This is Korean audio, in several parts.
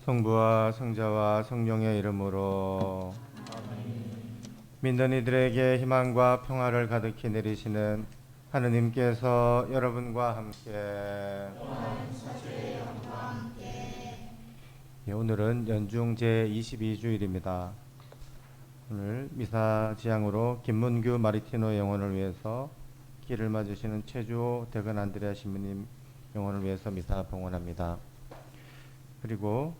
성부와 성자와 성령의 이름으로. 믿는 이들에게 희망과 평화를 가득히 내리시는 하느님께서 여러분과 함께. 예, 오늘은 연중 제22주일입니다. 오늘 미사 지향으로 김문규 마리티노 영혼을 위해서 길을 맞으시는 최주호 대건 안드레아 신부님 영혼을 위해서 미사 봉헌합니다. 그리고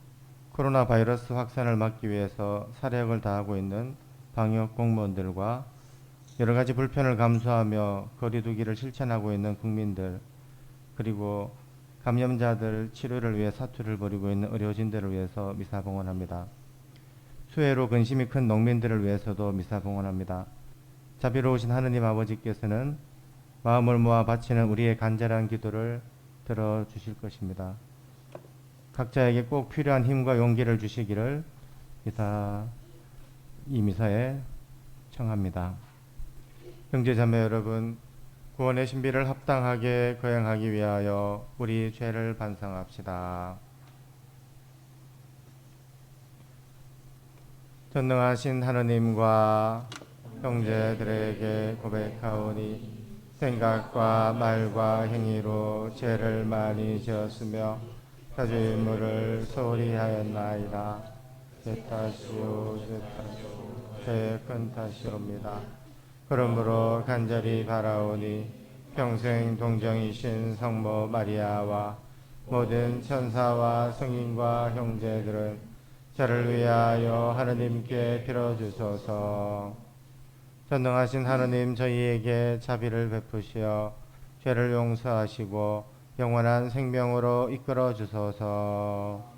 코로나 바이러스 확산을 막기 위해서 사력을 다하고 있는 방역 공무원들과 여러 가지 불편을 감수하며 거리두기를 실천하고 있는 국민들, 그리고 감염자들 치료를 위해 사투를 벌이고 있는 의료진들을 위해서 미사 봉헌합니다. 수해로 근심이 큰 농민들을 위해서도 미사 봉헌합니다. 자비로우신 하느님 아버지께서는 마음을 모아 바치는 우리의 간절한 기도를 들어주실 것입니다. 각자에게 꼭 필요한 힘과 용기를 주시기를 이 미사에 청합니다. 형제자매 여러분, 구원의 신비를 합당하게 거행하기 위하여 우리 죄를 반성합시다. 전능하신 하느님과 형제들에게 고백하오니 생각과 말과 행위로 죄를 많이 지었으며 자주인물을 소홀히 하였나이다. 제 탓이요 제 큰 탓이옵니다. 그러므로 간절히 바라오니 평생 동정이신 성모 마리아와 모든 천사와 성인과 형제들은 저를 위하여 하느님께 빌어주소서. 전능하신 하느님, 저희에게 자비를 베푸시어 죄를 용서하시고 영원한 생명으로 이끌어 주소서.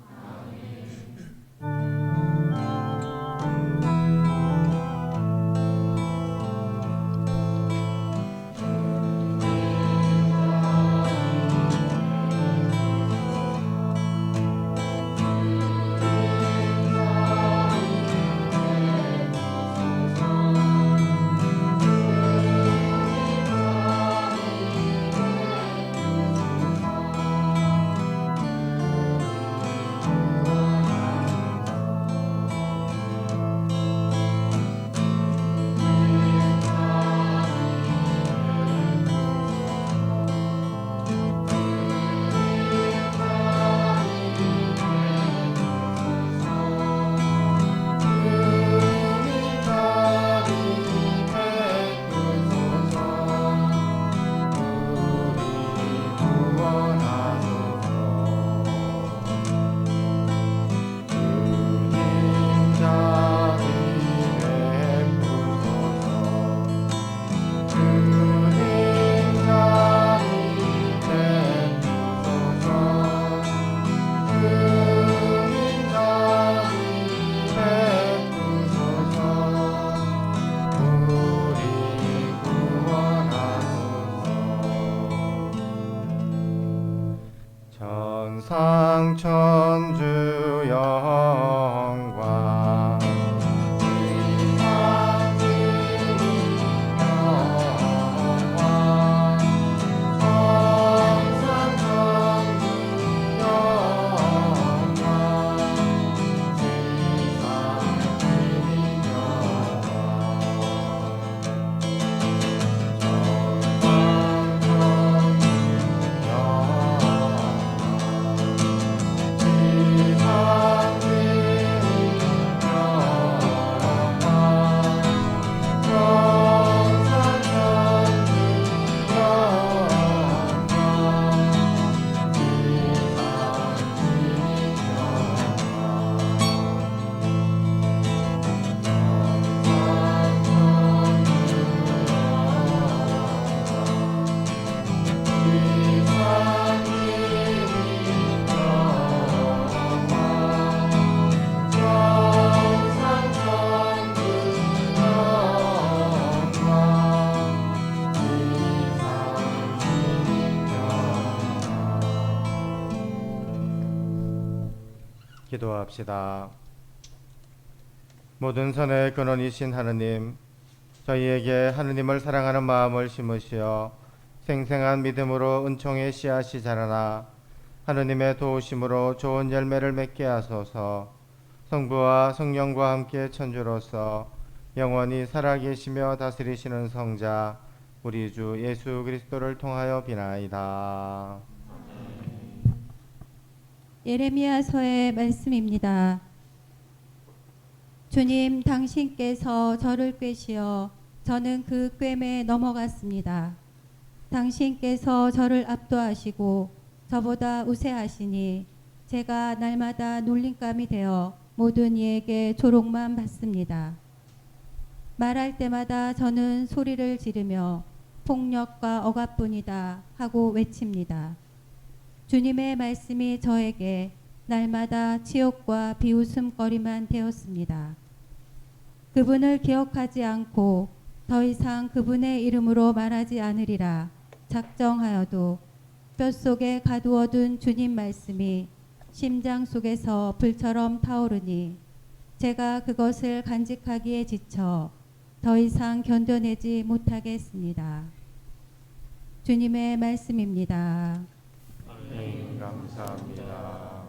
천상천주 영광 기도합시다. 모든 선의 근원이신 하느님, 저희에게 하느님을 사랑하는 마음을 심으시어 생생한 믿음으로 은총의 씨앗이 자라나 하느님의 도우심으로 좋은 열매를 맺게 하소서. 성부와 성령과 함께 천주로서 영원히 살아계시며 다스리시는 성자 우리 주 예수 그리스도를 통하여 비나이다. 예레미야서의 말씀입니다. 주님, 당신께서 저를 꿰시어 저는 그 꿰매에 넘어갔습니다. 당신께서 저를 압도하시고 저보다 우세하시니 제가 날마다 놀림감이 되어 모든 이에게 조롱만 받습니다. 말할 때마다 저는 소리를 지르며 폭력과 억압뿐이다 하고 외칩니다. 주님의 말씀이 저에게 날마다 치욕과 비웃음거리만 되었습니다. 그분을 기억하지 않고 더 이상 그분의 이름으로 말하지 않으리라 작정하여도 뼛속에 가두어둔 주님 말씀이 심장 속에서 불처럼 타오르니 제가 그것을 간직하기에 지쳐 더 이상 견뎌내지 못하겠습니다. 주님의 말씀입니다. 감사합니다.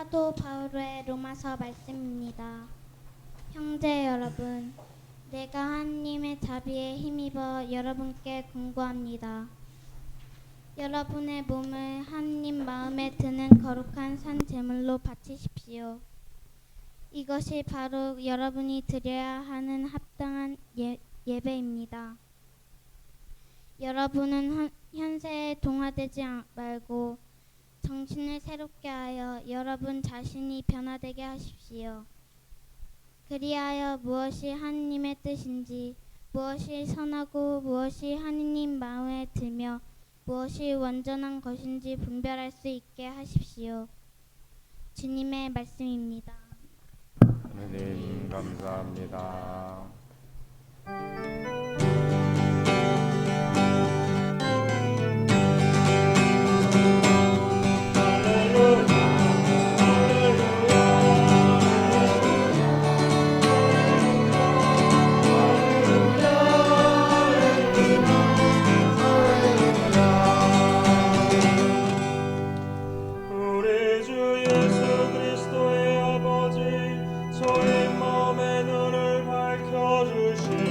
사도 바울의 로마서 말씀입니다. 형제 여러분, 내가 하나님의 자비에 힘입어 여러분께 권고합니다. 여러분의 몸을 하나님 마음에 드는 거룩한 산 제물로 바치십시오. 이것이 바로 여러분이 드려야 하는 합당한 예배입니다. 여러분은 현세에 동화되지 말고 정신을 새롭게 하여 여러분 자신이 변화되게 하십시오. 그리하여 무엇이 하느님의 뜻인지, 무엇이 선하고 무엇이 하느님 마음에 들며 무엇이 완전한 것인지 분별할 수 있게 하십시오. 주님의 말씀입니다. 하느님 감사합니다. 우리 주 예수 그리스도의 아버지, 저희 마음의 눈을 밝혀주시오.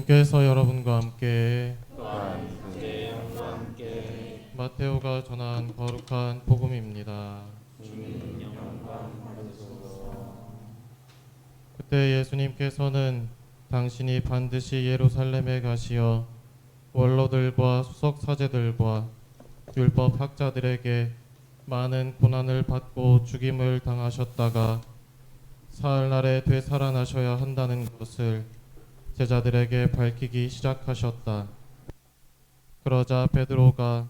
주님께서 여러분과 함께 또한 그의 영과 함께 마테오가 전한 거룩한 복음입니다. 그때 예수님께서는 당신이 반드시 예루살렘에 가시어 원로들과 수석 사제들과 율법 학자들에게 많은 고난을 받고 죽임을 당하셨다가 사흘날에 되살아나셔야 한다는 것을 제자들에게 밝히기 시작하셨다. 그러자 베드로가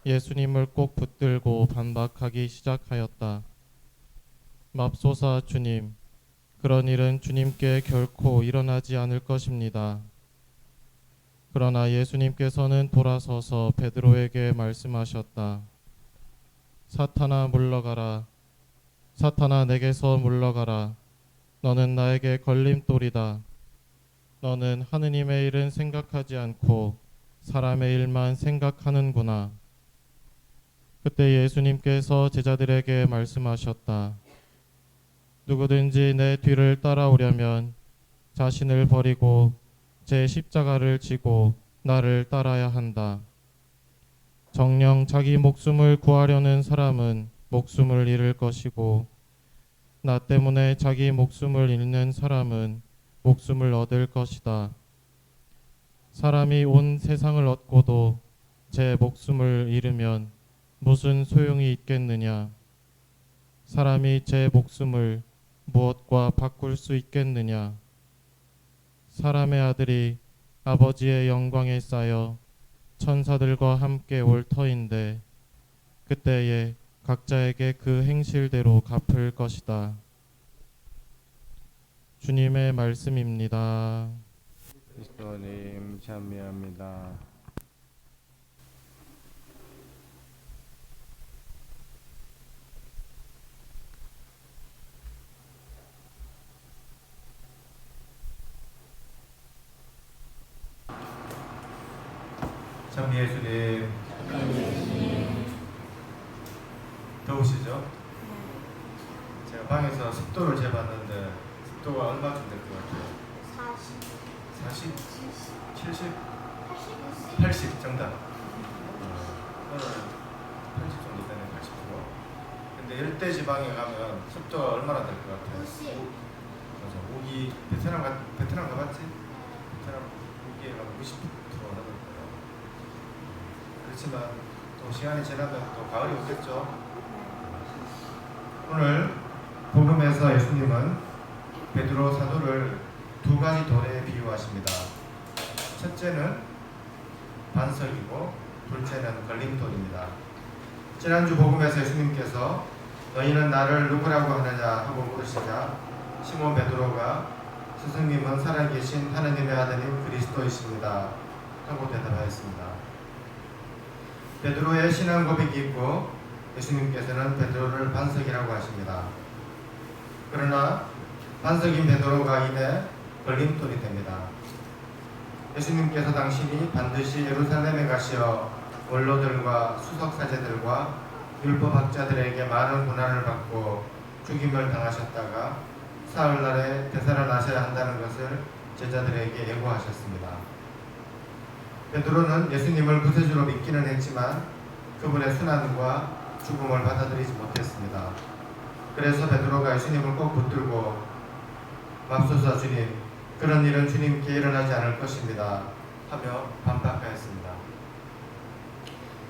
예수님을 꼭 붙들고 반박하기 시작하였다. 맙소사 주님, 그런 일은 주님께 결코 일어나지 않을 것입니다. 그러나 예수님께서는 돌아서서 베드로에게 말씀하셨다. 사탄아 물러가라. 사탄아 내게서 물러가라. 너는 나에게 걸림돌이다. 너는 하느님의 일은 생각하지 않고 사람의 일만 생각하는구나. 그때 예수님께서 제자들에게 말씀하셨다. 누구든지 내 뒤를 따라오려면 자신을 버리고 제 십자가를 지고 나를 따라야 한다. 정녕 자기 목숨을 구하려는 사람은 목숨을 잃을 것이고 나 때문에 자기 목숨을 잃는 사람은 목숨을 얻을 것이다. 사람이 온 세상을 얻고도 제 목숨을 잃으면 무슨 소용이 있겠느냐? 사람이 제 목숨을 무엇과 바꿀 수 있겠느냐? 사람의 아들이 아버지의 영광에 쌓여 천사들과 함께 올 터인데 그때에 각자에게 그 행실대로 갚을 것이다. 주님의 말씀입니다. 그리스도님 찬미합니다. 참 예수님 더우시죠? 제가 방에서 습도를 재봤는데 습도가 얼마쯤 될 것 같아요? 40? 70? 80 정답. 오늘 80 정도 되네. 80%. 근데 열대 지방에 가면 습도가 얼마나 될 것 같아요? 90. 맞아. 우기 베트남 가봤지? 베트남 우기에 가면 90% 하는 거예요. 그렇지만 또 시간이 지나면 또 가을이 오겠죠. 오늘 복음에서 예수님은 베드로 사도를 두 가지 돌에 비유하십니다. 첫째는 반석이고 둘째는 걸림돌입니다. 지난주 복음에서 예수님께서 너희는 나를 누구라고 하느냐 하고 물으시자 시몬 베드로가 스승님은 살아계신 하느님의 아들인 그리스도이십니다 하고 대답하였습니다. 베드로의 신앙 고백이 있고 예수님께서는 베드로를 반석이라고 하십니다. 그러나 반석인 베드로가 이내 걸림돌이 됩니다. 예수님께서 당신이 반드시 예루살렘에 가시어 원로들과 수석사제들과 율법학자들에게 많은 고난을 받고 죽임을 당하셨다가 사흘날에 되살아나셔야 한다는 것을 제자들에게 예고하셨습니다. 베드로는 예수님을 구세주로 믿기는 했지만 그분의 순환과 죽음을 받아들이지 못했습니다. 그래서 베드로가 예수님을 꼭 붙들고 맙소사 주님, 그런 일은 주님께 일어나지 않을 것입니다 하며 반박하였습니다.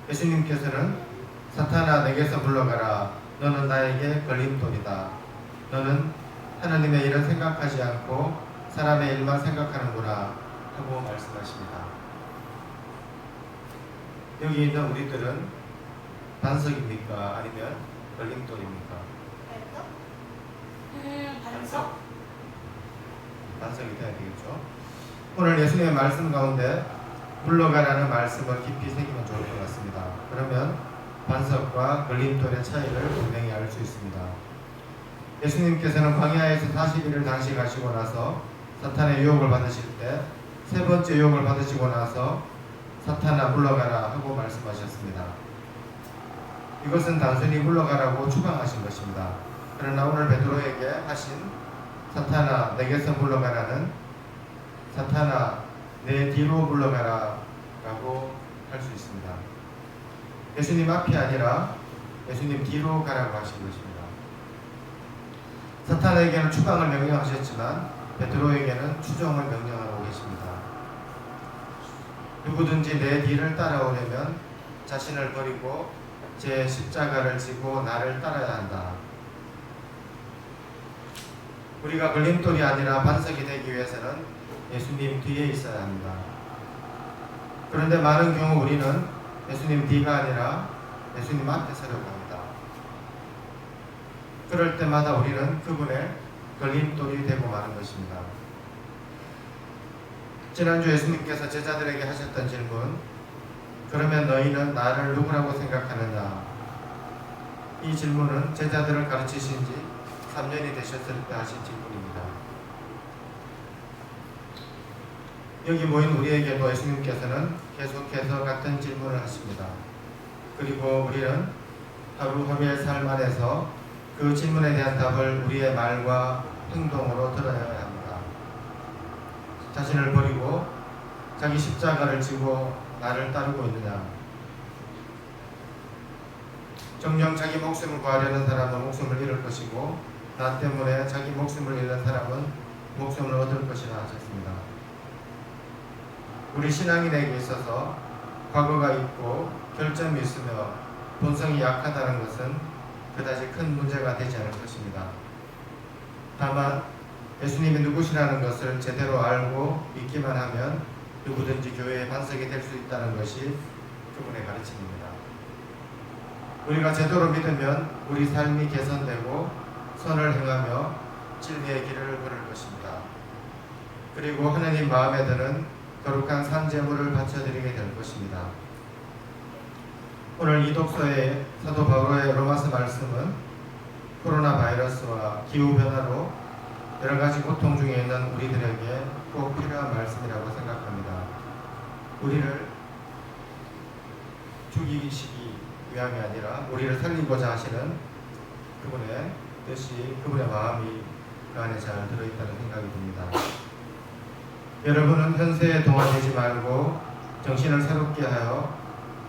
예수님께서는 사탄아 내게서 물러가라. 너는 나에게 걸림돌이다. 너는 하나님의 일은 생각하지 않고 사람의 일만 생각하는구나 하고 말씀하십니다. 여기 있는 우리들은 반석입니까? 아니면 걸림돌입니까? 반석? 반석이 돼야 되겠죠. 오늘 예수님의 말씀 가운데 물러가라는 말씀을 깊이 새기면 좋을 것 같습니다. 그러면 반석과 걸림돌의 차이를 분명히 알 수 있습니다. 예수님께서는 광야에서 40일을 단식하시고 나서 사탄의 유혹을 받으실 때 세 번째 유혹을 받으시고 나서 사탄아 물러가라 하고 말씀하셨습니다. 이것은 단순히 물러가라고 추방하신 것입니다. 그러나 오늘 베드로에게 하신 사탄아 내게서 물러가라는 사탄아 내 뒤로 물러가라 라고 할 수 있습니다. 예수님 앞이 아니라 예수님 뒤로 가라고 하신 것입니다. 사탄에게는 추방을 명령하셨지만 베드로에게는 추종을 명령하고 계십니다. 누구든지 내 뒤를 따라오려면 자신을 버리고 제 십자가를 지고 나를 따라야 한다. 우리가 걸림돌이 아니라 반석이 되기 위해서는 예수님 뒤에 있어야 합니다. 그런데 많은 경우 우리는 예수님 뒤가 아니라 예수님 앞에 서려고 합니다. 그럴 때마다 우리는 그분의 걸림돌이 되고 마는 것입니다. 지난주 예수님께서 제자들에게 하셨던 질문, 그러면 너희는 나를 누구라고 생각하느냐? 이 질문은 제자들을 가르치신 지 3년이 되셨을 때 하신 질문입니다. 여기 모인 우리에게도 예수님께서는 계속해서 같은 질문을 하십니다. 그리고 우리는 하루하루의 삶 안에서 그 질문에 대한 답을 우리의 말과 행동으로 드러내야 합니다. 자신을 버리고 자기 십자가를 지고 나를 따르고 있느냐? 정녕 자기 목숨을 구하려는 사람은 목숨을 잃을 것이고 나 때문에 자기 목숨을 잃는 사람은 목숨을 얻을 것이라 하셨습니다. 우리 신앙인에게 있어서 과거가 있고 결점이 있으며 본성이 약하다는 것은 그다지 큰 문제가 되지 않을 것입니다. 다만 예수님이 누구시라는 것을 제대로 알고 믿기만 하면 누구든지 교회의 반석이 될 수 있다는 것이 그분의 가르침입니다. 우리가 제대로 믿으면 우리 삶이 개선되고 선을 행하며 진리의 길을 걸을 것입니다. 그리고 하나님 마음에 드는 거룩한 산제물을 바쳐드리게 될 것입니다. 오늘 이 독서의 사도 바울의 로마서 말씀은 코로나 바이러스와 기후변화로 여러가지 고통 중에 있는 우리들에게 꼭 필요한 말씀이라고 생각합니다. 우리를 죽이시기 위함이 아니라 우리를 살리고자 하시는 그분의 뜻이, 그분의 마음이 그 안에 잘 들어있다는 생각이 듭니다. 여러분은 현세에 동화되지 말고 정신을 새롭게 하여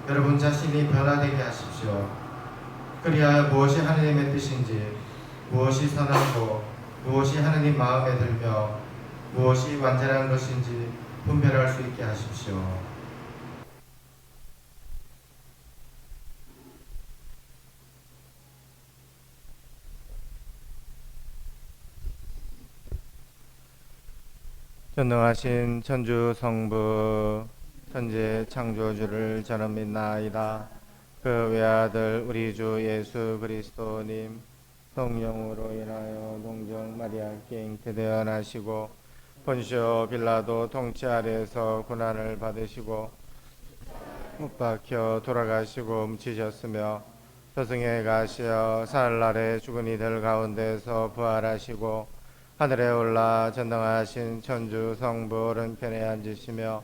여러분 자신이 변화되게 하십시오. 그리하여 무엇이 하나님의 뜻인지, 무엇이 선하고 무엇이 하나님 마음에 들며 무엇이 완전한 것인지 분별할 수 있게 하십시오. 전능하신 천주 성부 천지의 창조주를 저는 믿나이다. 그 외아들 우리 주 예수 그리스도님 성령으로 인하여 동정 마리아께 잉태되어 나시고 본시오 빌라도 통치 아래에서 고난을 받으시고 못 박혀 돌아가시고 묻히셨으며 저승에 가시어 사흘날에 죽은 이들 가운데서 부활하시고 하늘에 올라 전능하신 천주 성부 오른편에 앉으시며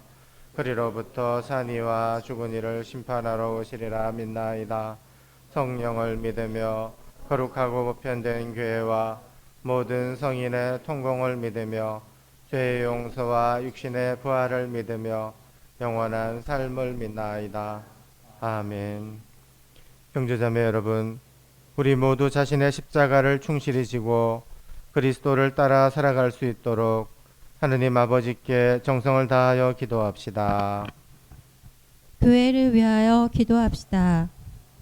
그리로부터 산이와 죽은 이를 심판하러 오시리라 믿나이다. 성령을 믿으며 거룩하고 보편된 교회와 모든 성인의 통공을 믿으며 죄의 용서와 육신의 부활을 믿으며 영원한 삶을 믿나이다. 아멘. 형제자매 여러분, 우리 모두 자신의 십자가를 충실히 지고 그리스도를 따라 살아갈 수 있도록 하느님 아버지께 정성을 다하여 기도합시다. 교회를 위하여 기도합시다.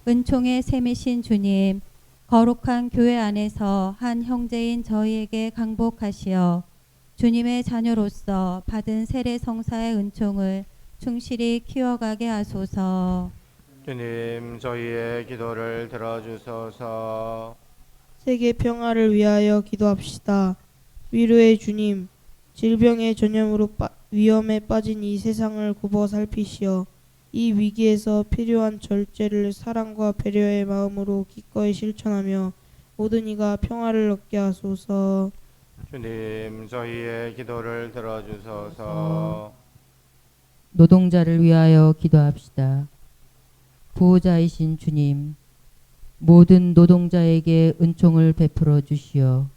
은총의 샘이신 주님, 거룩한 교회 안에서 한 형제인 저희에게 강복하시어 주님의 자녀로서 받은 세례 성사의 은총을 충실히 키워가게 하소서. 주님, 저희의 기도를 들어주소서. 세계 평화를 위하여 기도합시다. 위로의 주님, 질병의 전염으로 위험에 빠진 이 세상을 굽어 살피시어 이 위기에서 필요한 절제를 사랑과 배려의 마음으로 기꺼이 실천하며 모든 이가 평화를 얻게 하소서. 주님, 저희의 기도를 들어주소서. 노동자를 위하여 기도합시다. 보호자이신 주님, 모든 노동자에게 은총을 베풀어 주시어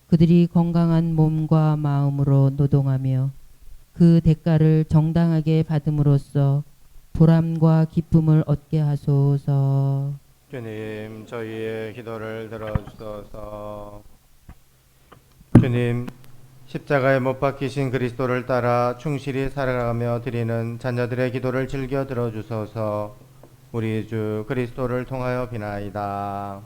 그들이 건강한 몸과 마음으로 노동하며 그 대가를 정당하게 받음으로써 보람과 기쁨을 얻게 하소서. 주님, 저희의 기도를 들어주소서. 주님, 십자가에 못 박히신 그리스도를 따라 충실히 살아가며 드리는 자녀들의 기도를 즐겨 들어주소서. 우리 주 그리스도를 통하여 비나이다.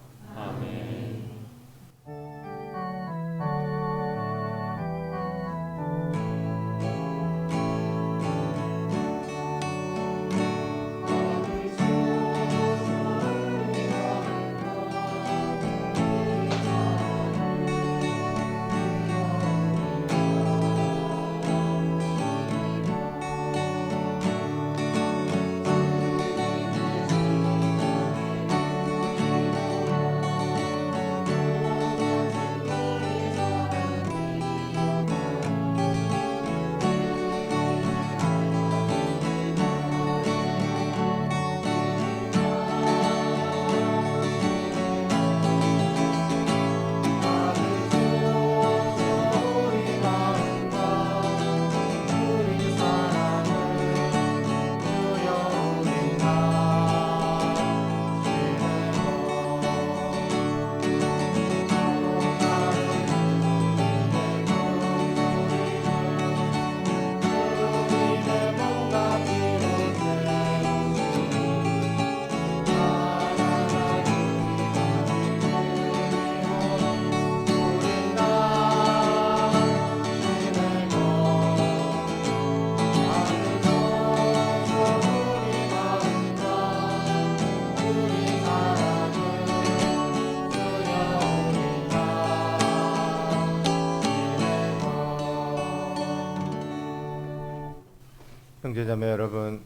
형제자매 여러분,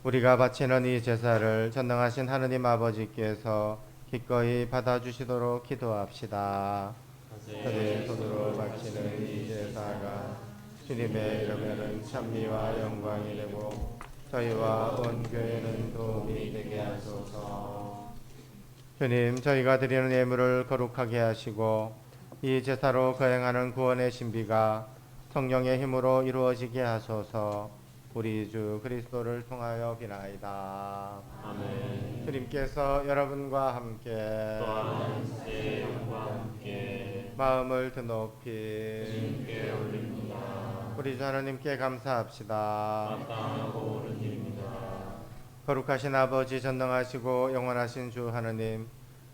우리가 바치는 이 제사를 전능하신 하느님 아버지께서 기꺼이 받아주시도록 기도합시다. 저의 손으로 바치는 이 제사가 주님의 이름에는 찬미와 영광이 되고 저희와 온 교회는 도움이 되게 하소서. 주님, 저희가 드리는 예물을 거룩하게 하시고 이 제사로 거행하는 구원의 신비가 성령의 힘으로 이루어지게 하소서. 우리 주 그리스도를 통하여 비나이다. 아멘. 주님께서 여러분과 함께 마음을 드높이 주님께 올립니다. 우리 주 하나님께 감사합시다. 마땅하고 옳은 일입니다. 거룩하신 아버지, 전능하시고 영원하신 주 하나님,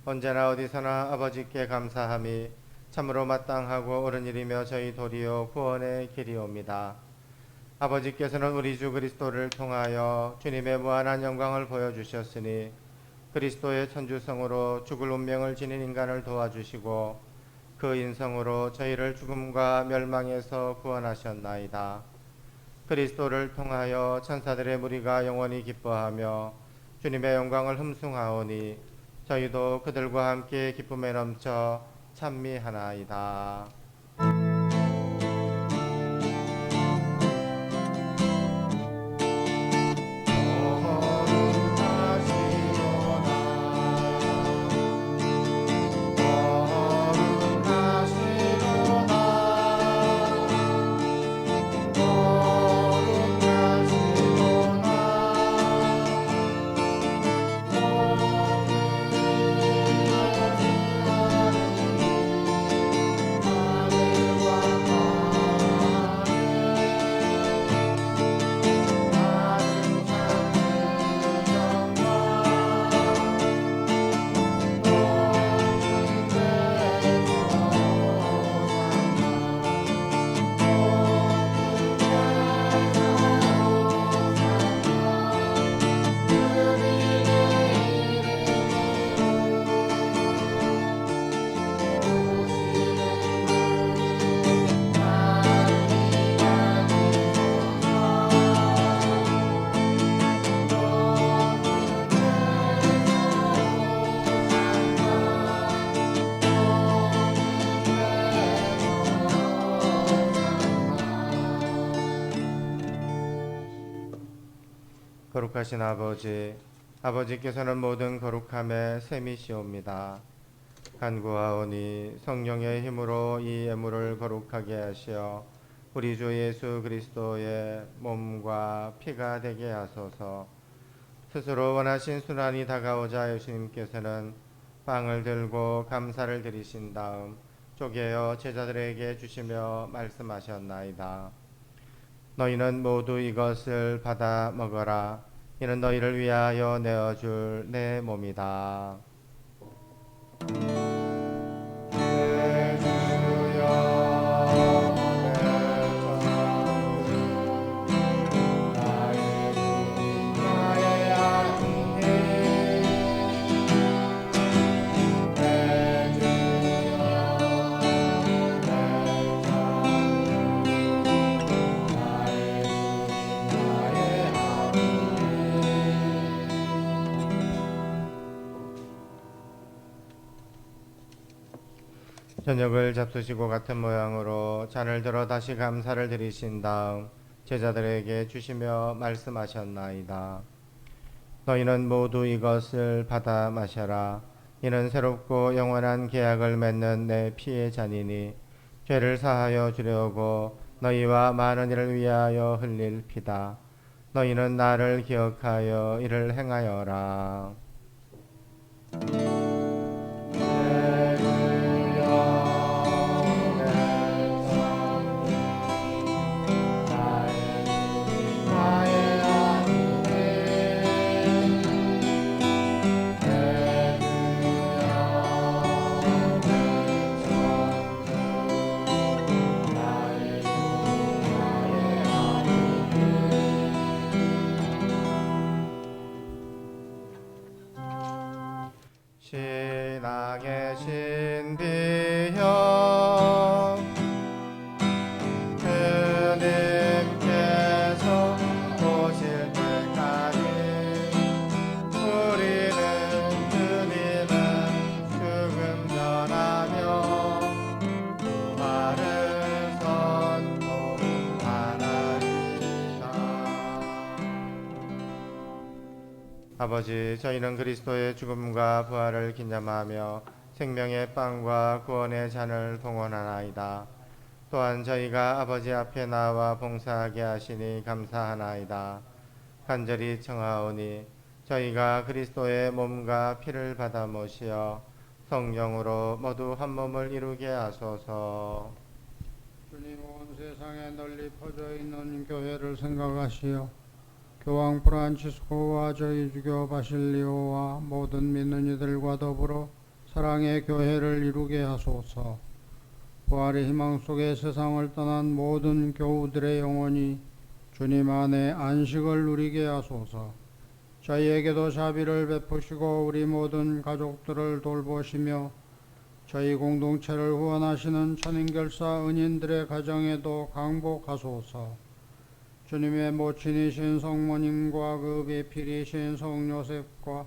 언제나 어디서나 아버지께 감사함이 참으로 마땅하고 옳은 일이며 저희 도리어 구원의 길이옵니다. 아버지께서는 우리 주 그리스도를 통하여 주님의 무한한 영광을 보여주셨으니 그리스도의 천주성으로 죽을 운명을 지닌 인간을 도와주시고 그 인성으로 저희를 죽음과 멸망에서 구원하셨나이다. 그리스도를 통하여 천사들의 무리가 영원히 기뻐하며 주님의 영광을 흠숭하오니 저희도 그들과 함께 기쁨에 넘쳐 찬미하나이다. 거룩하신 아버지, 아버지께서는 모든 거룩함의 셈이시옵니다. 간구하오니 성령의 힘으로 이 예물을 거룩하게 하시어 우리 주 예수 그리스도의 몸과 피가 되게 하소서. 스스로 원하신 순환이 다가오자 예수님께서는 빵을 들고 감사를 드리신 다음 쪼개어 제자들에게 주시며 말씀하셨나이다. 너희는 모두 이것을 받아 먹어라. 이는 너희를 위하여 내어줄 내 몸이다. 내 주여, 내 주, 나의 주, 나의 아니. 내 주여, 내 주, 나의 주, 나의 아니. 저녁을 잡수시고 같은 모양으로 잔을 들어 다시 감사를 드리신 다음 제자들에게 주시며 말씀하셨나이다. 너희는 모두 이것을 받아 마셔라. 이는 새롭고 영원한 계약을 맺는 내 피의 잔이니 죄를 사하여 주려고 너희와 많은 이를 위하여 흘릴 피다. 너희는 나를 기억하여 이를 행하여라. 내 주여, 내 주, 나의 주, 나의 아니. 내 주여, 내 주, 나의 주, 나의 아니. 신앙의 신비여 주님께서 오실 때까지 우리는 주님을 죽음 전하며 부활을 선포하나이다. 아버지, 저희는 그리스도의 죽음과 부활을 기념하며 생명의 빵과 구원의 잔을 봉헌하나이다. 또한 저희가 아버지 앞에 나와 봉사하게 하시니 감사하나이다. 간절히 청하오니 저희가 그리스도의 몸과 피를 받아 모시어 성령으로 모두 한 몸을 이루게 하소서. 주님, 온 세상에 널리 퍼져 있는 교회를 생각하시어 교황 프란치스코와 저희 주교 바실리오와 모든 믿는 이들과 더불어 사랑의 교회를 이루게 하소서. 부활의 희망 속에 세상을 떠난 모든 교우들의 영혼이 주님 안에 안식을 누리게 하소서. 저희에게도 자비를 베푸시고 우리 모든 가족들을 돌보시며 저희 공동체를 후원하시는 천인결사 은인들의 가정에도 강복하소서. 주님의 모친이신 성모님과 그 배필이신 성요셉과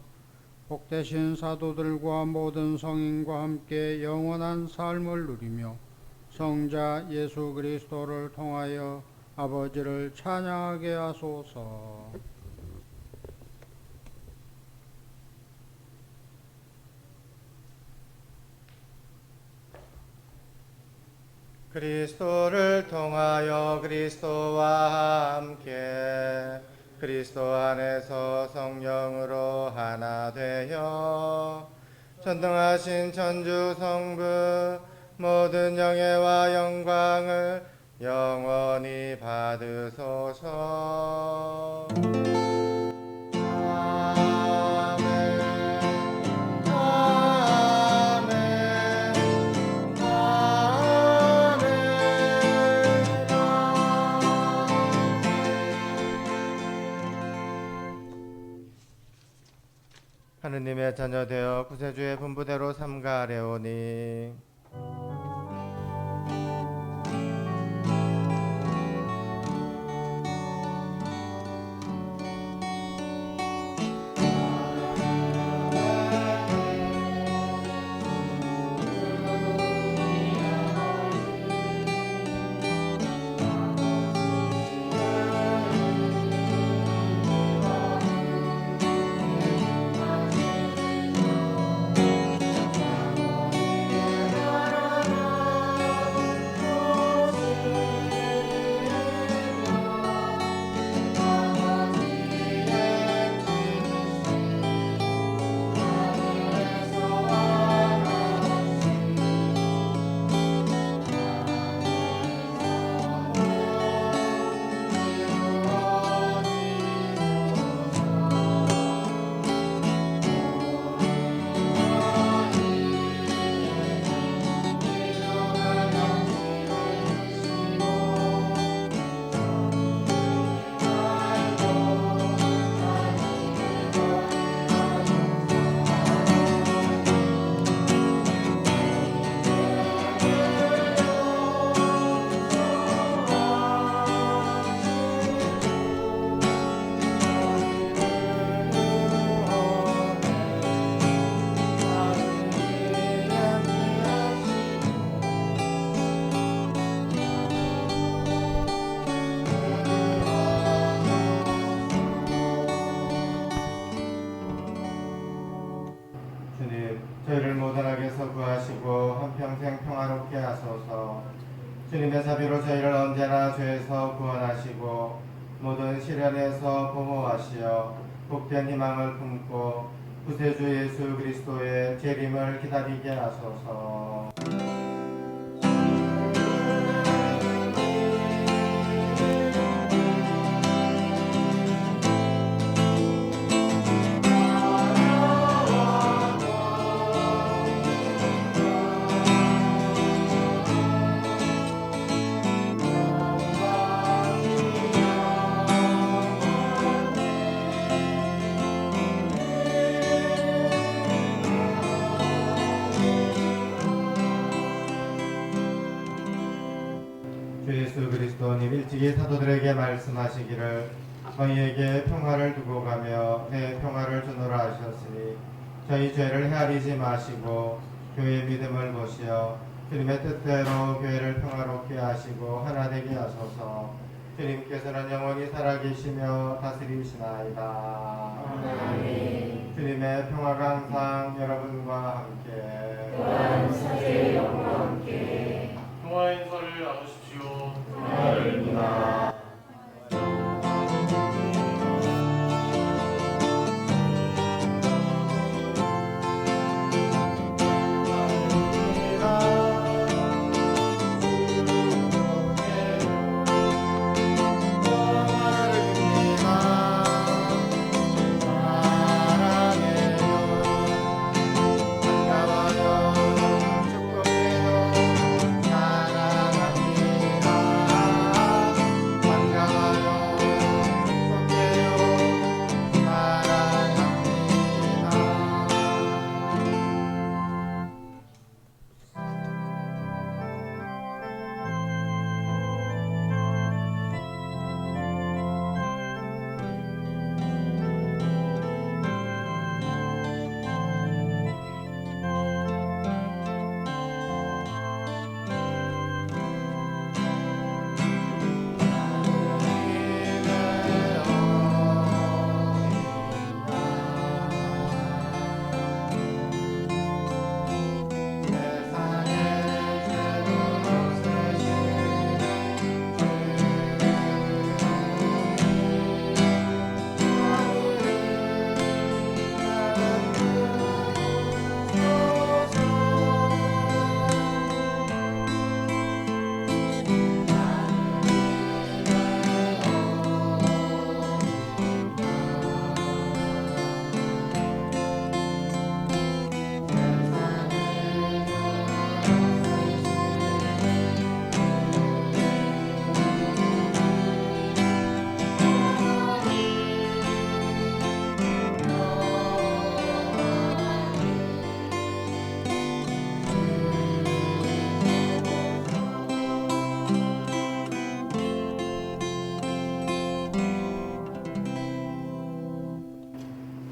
복되신 사도들과 모든 성인과 함께 영원한 삶을 누리며 성자 예수 그리스도를 통하여 아버지를 찬양하게 하소서. 그리스도를 통하여 그리스도와 함께 그리스도 안에서 성령으로 하나 되어 전능하신 천주 성부 모든 영예와 영광을 영원히 받으소서. 아멘. 아멘. 하느님의 자녀되어 구세주의 분부대로 삼가하려오니 주님의 자비로 저희를 언제나 죄에서 구원하시고 모든 시련에서 보호하시어 복된 희망을 품고 구세주 예수 그리스도의 재림을 기다리게 하소서. 주 예수 그리스도님 일찍이 사도들에게 말씀하시기를 저희에게 평화를 두고 가며 내 평화를 주노라 하셨으니 저희 죄를 헤아리지 마시고 교회의 믿음을 보시어 주님의 뜻대로 교회를 평화롭게 하시고 하나 되게 하소서. 주님께서는 영원히 살아계시며 다스리시나이다. 아멘. 주님의 평화가 항상 여러분과 함께 또한 사제의 영과 함께 평화 인사를 나누십시오. 평화입니다.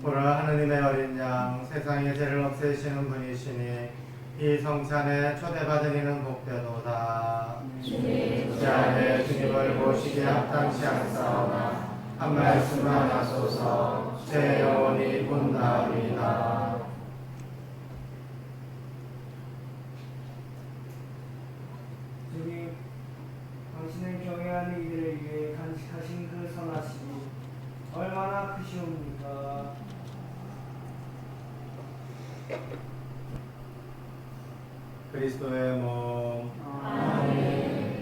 보라 하느님의 어린 양 세상의 죄를 없애시는 분이시니 이 성찬에 초대받은 이는 복되도다. 주 안에 주님을 모시기에 합당치 않사오나 한 말씀만 하소서. 제 영혼이 본다리이다. 주님, 당신은 경외하는 이들을 위해 간직하신 그 선하심이 얼마나 크시옵니까? 그리스도의 몸. 아멘.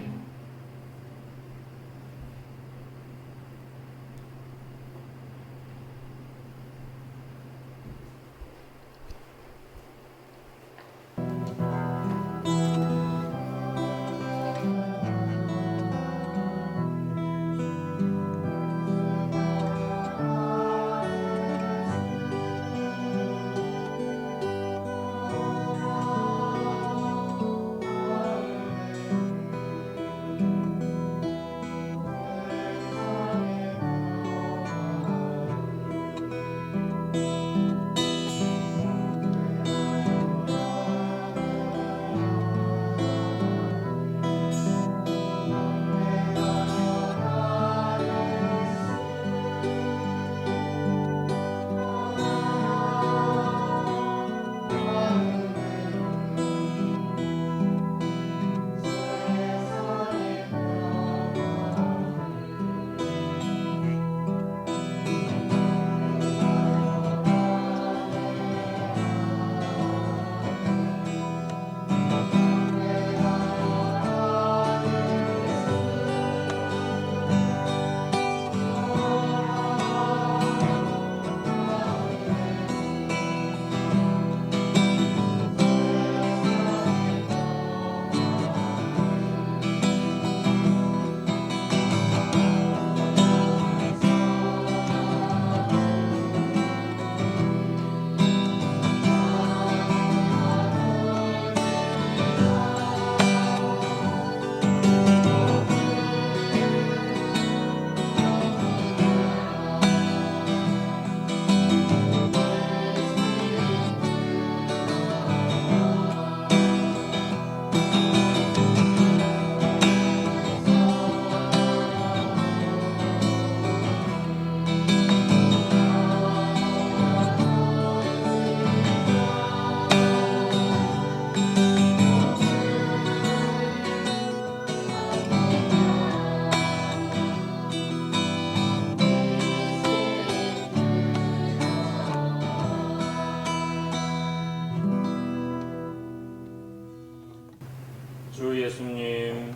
예수님,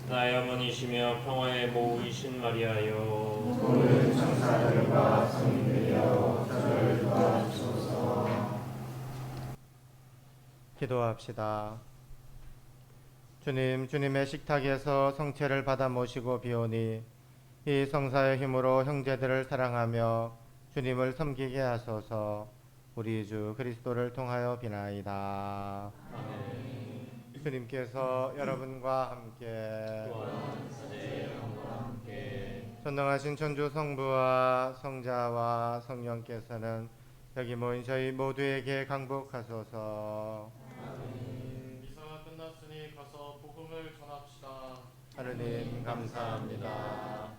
나의 어머니시며 평화의 모우이신 마리아여, 기도합시다. 주님, 주님의 식탁에서 성체를 받아 모시고 비오니 이 성사의 힘으로 형제들을 사랑하며 주님을 섬기게 하소서. 우리 주 그리스도를 통하여 비나이다. 주님께서 여러분과 함께 전능하신 천주 성부와 성자와 성령께서는 여기 모인 저희 모두에게 강복하소서. 미사가 끝났으니 가서 복음을 전합시다. 하느님 감사합니다.